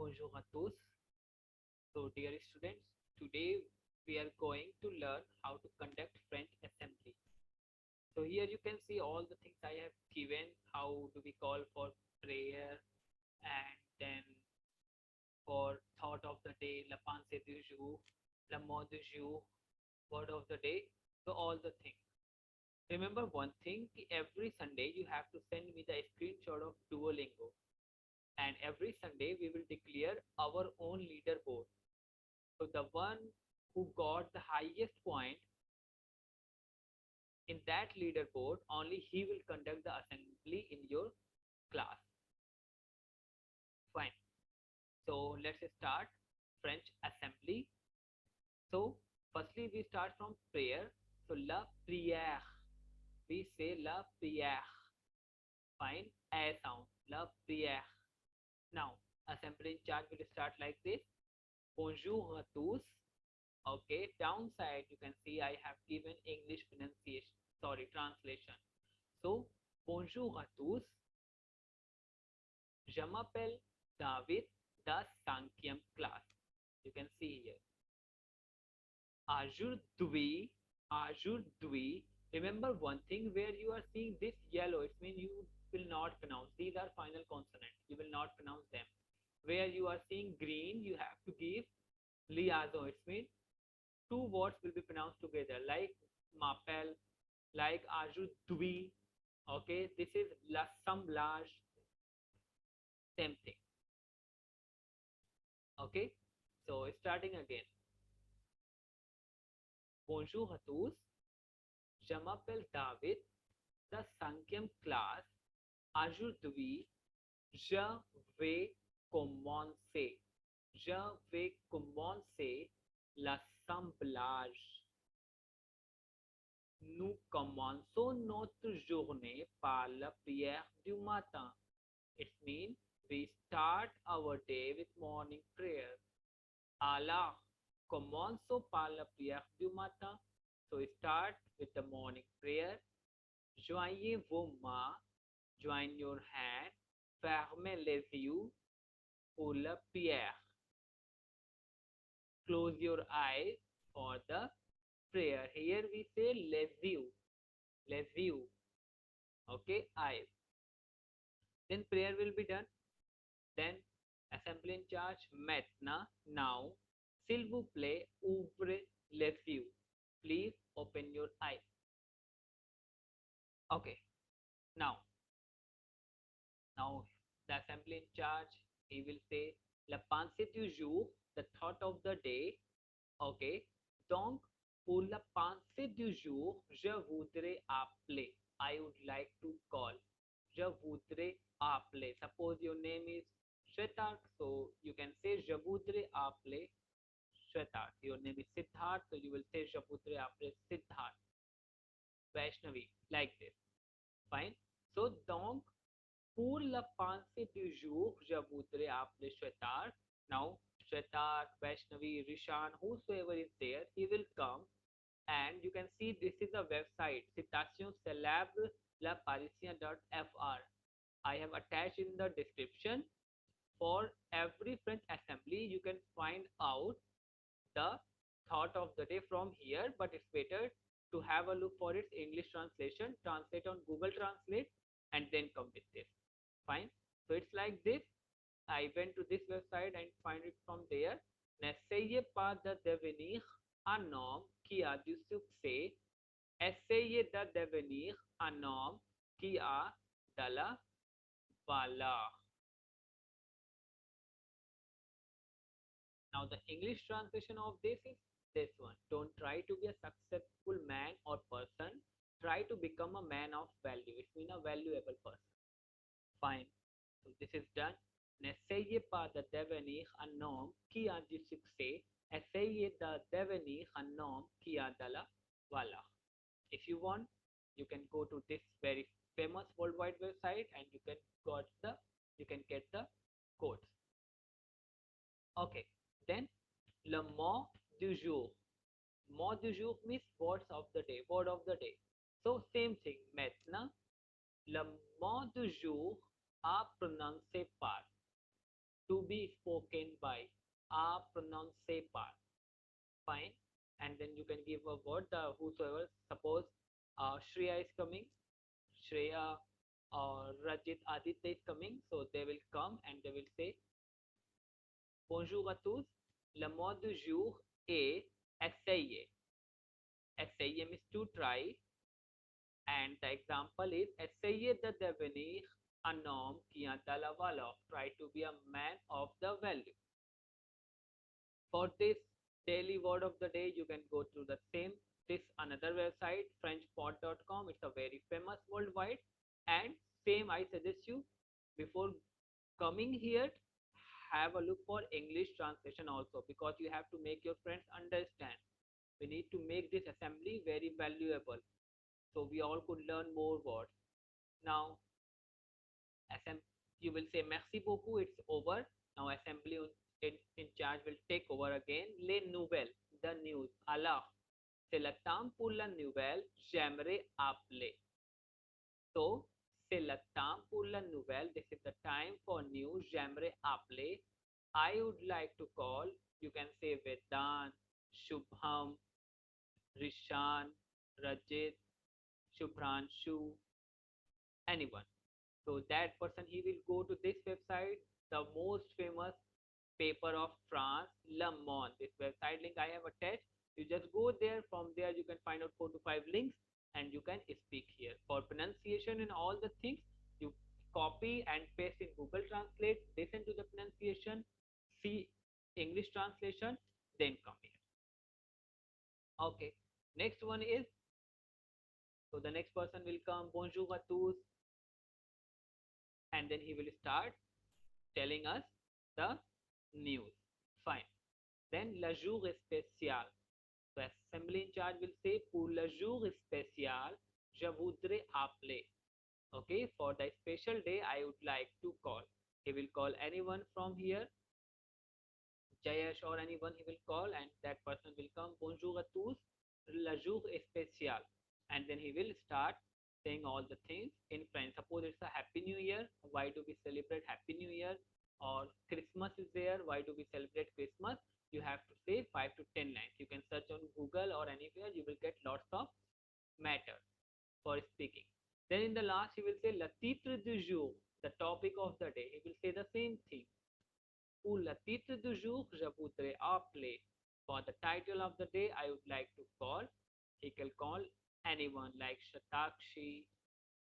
Bonjour à tous. So, dear students, today we are going to learn how to conduct French assembly. So, here you can see all the things I have given. How do we call for prayer, and then for thought of the day, la pensée du jour, le mot du jour, word of the day. So, all the things. Remember one thing, every Sunday you have to send me the screenshot of Duolingo, and every Sunday we will declare our own leaderboard. So the one who got the highest point in that leaderboard, only he will conduct the assembly in your class. Fine. So let's start French assembly. So firstly we start from prayer. So la prière. We say la prière. Fine. A sound. La prière. Now assembly in charge will start like this. Bonjour à tous. Okay, downside you can see I have given English pronunciation, sorry, translation. So, bonjour à tous, je m'appelle David, the 5e classe. You can see here. Aujourd'hui, remember one thing where you are seeing this yellow, it means you will not pronounce. These are final consonants. You will not pronounce them. Where you are seeing green, you have to give liaison. It means two words will be pronounced together, like mapel, like ajudwi. Okay, this is l'assemblage, same thing. Okay, so starting again. Bonjour à tous, je m'appelle David, the 5e classe. Aujourd'hui, je vais commencer. Je vais commencer l'assemblage. Nous commençons notre journée par la prière du matin. It means we start our day with morning prayer. Alors, commençons par la prière du matin. So start with the morning prayer. Joignez vos mains, join your hand, fermez les yeux pour la prière. Close your eyes for the prayer. Here we say les yeux. Okay, eyes. Then prayer will be done. Then assembly in charge. Maintenant, now, s'il vous plaît, ouvrez les yeux. Please open your eyes. Okay. Now the assembly in charge, he will say la pensée du jour, the thought of the day. Okay. Donc pour la pensée du jour, je voudrais appeler. I would like to call. Je voudrais appeler. Suppose your name is Shwetak, so you can say je voudrais appeler Shwetak. Your name is Siddharth, so you will say je voudrais appeler Siddharth. Vaishnavi, like this. Fine. So donc pour la pensée du jour, je voudrais appeler Shwetak. Now Shwetak, Vaishnavi, Rishan, whosoever is there, he will come, and you can see this is a website, Citation Célèbre La Parisien.fr. I have attached in the description. For every French assembly, you can find out the thought of the day from here, but it's better to have a look for its English translation, translate on Google Translate, and then come with this. Fine. So it's like this. I went to this website and find it from there. N'essayez pas de devenir un homme qui a du succès. Essayez de devenir un homme qui a de la valeur. Now the English translation of this is this one. Don't try to be a successful man or person. Try to become a man of value. It means a valuable person. Fine. So this is done. N'essayez pas de devenir un homme qui a du succès. Essayez de devenir un homme qui a de la valeur. If you want, you can go to this very famous worldwide website and you can get the codes. Okay. Then le mot du jour. Mot du jour means words of the day, word of the day. So same thing. Maintenant, le mot du jour à prononcer par. to be spoken by, à prononcer par. Fine. And then you can give a word, the whosoever. Suppose Shreya is coming, Shreya or Rajit Aditya is coming, so they will come and they will say bonjour à tous. Le mot du jour est essayer. Essayer means to try, and the example is essayer de devenir un homme qui a de la valeur. Try to be a man of the value. For this daily word of the day, you can go to the same this another website frenchpod.com. It's a very famous worldwide, and same I suggest you before coming here, have a look for English translation also, because you have to make your friends understand. We need to make this assembly very valuable, so we all could learn more words. Now you will say merci beaucoup, it's over. Now assembly in charge will take over again. Les nouvelles, the news. Alors, c'est le temps pour la nouvelle, j'aimerais appeler. So, c'est le temps pour la nouvelle, this is the time for news, j'aimerais appeler. I would like to call, you can say Vedant, Shubham, Rishan, Rajit, Shubhranshu, anyone. So that person, he will go to this website, the most famous paper of France, Le Monde. This website link I have attached. You just go there. From there, you can find out 4 to 5 links, and you can speak here. For pronunciation and all the things, you copy and paste in Google Translate. Listen to the pronunciation, see English translation, then come here. Okay. Next one is, so the next person will come. Bonjour à tous, and then he will start telling us the news. Fine. Then le jour spécial. So assembly in charge will say pour le jour spécial, je voudrais appeler. Okay, for the special day, I would like to call. He will call anyone from here, Jayesh or anyone he will call, and that person will come. Bonjour à tous, le jour spécial, and then he will start saying all the things in French. Suppose it's a Happy New Year. Why do we celebrate Happy New Year? Or Christmas is there. Why do we celebrate Christmas? You have to say 5 to 10 lines. You can search on Google or anywhere. You will get lots of matter for speaking. Then in the last, he will say le titre du jour, the topic of the day. He will say the same thing. Pour le titre du jour, je voudrais appeler. For the title of the day, I would like to call. He can call anyone like Shatakshi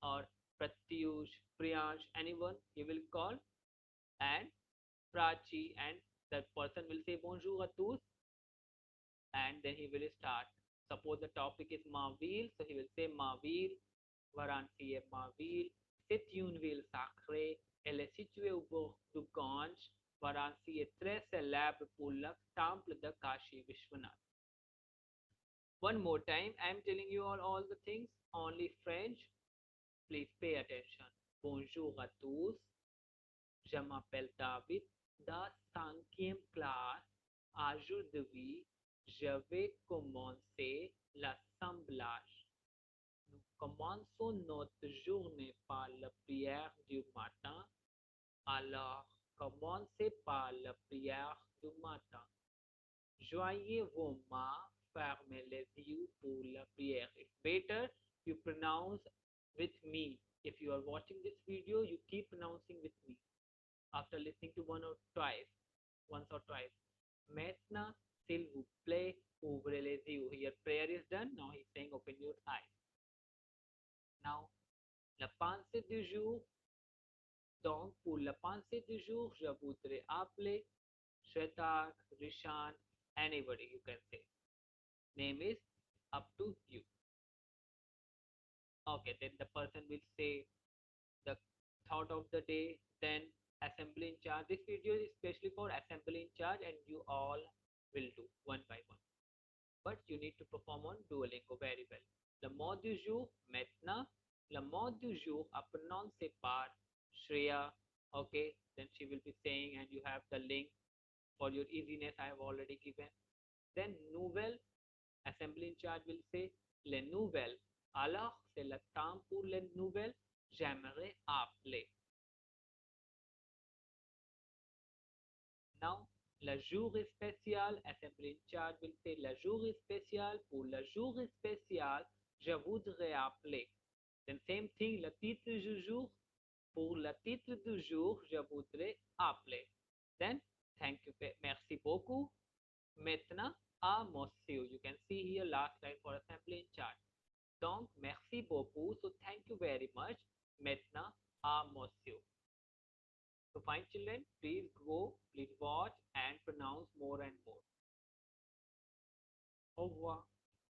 or Pratyush, Priyansh, anyone he will call, and Prachi, and that person will say bonjour à tous, and then he will start. Suppose the topic is Maville, so he will say Maville, Varanasi est Maville, c'est une ville sacrée, elle est située au bord du Gange. Varanasi est très célèbre pour le temple de Kashi Vishwanath. One more time, I am telling you all the things, only French. Please pay attention. Bonjour à tous. Je m'appelle David, de 5e classe. Aujourd'hui, je vais commencer l'assemblage. Nous commençons notre journée par la prière du matin. Alors, commencez par la prière du matin. Joyeux vos mains, fermez les yeux pour la prière. It's better you pronounce with me. If you are watching this video, you keep pronouncing with me after listening to once or twice. Maintenant, s'il vous plaît, ouvrez les yeux. Here prayer is done. Now he's saying open your eyes. Now, la pensée du jour. Donc, pour la pensée du jour, je voudrais appeler Shwetak, Rishan, anybody you can say. Name is up to you. Okay, then the person will say the thought of the day, then assembly in charge. This video is especially for assembly in charge, and you all will do one by one. But you need to perform on Duolingo very well. Le mot du jour, maintenant. Le mot du jour à prononcer par Shreya. Okay, then she will be saying, and you have the link for your easiness I have already given. Then nouvelle, assembly in charge will say les nouvelles. Alors, c'est le temps pour les nouvelles. J'aimerais appeler. Now, le jour spécial, assembly in charge will say le jour spécial, pour le jour spécial, je voudrais appeler. Then same thing, le titre du jour, pour le titre du jour, je voudrais appeler. Then, thank you, merci beaucoup. Maintenant, à monsieur. You can see here last line for assembly in charge. Donc, merci beaucoup. So, thank you very much. Maintenant, à monsieur. So, fine children, please go, please watch and pronounce more and more. Au revoir.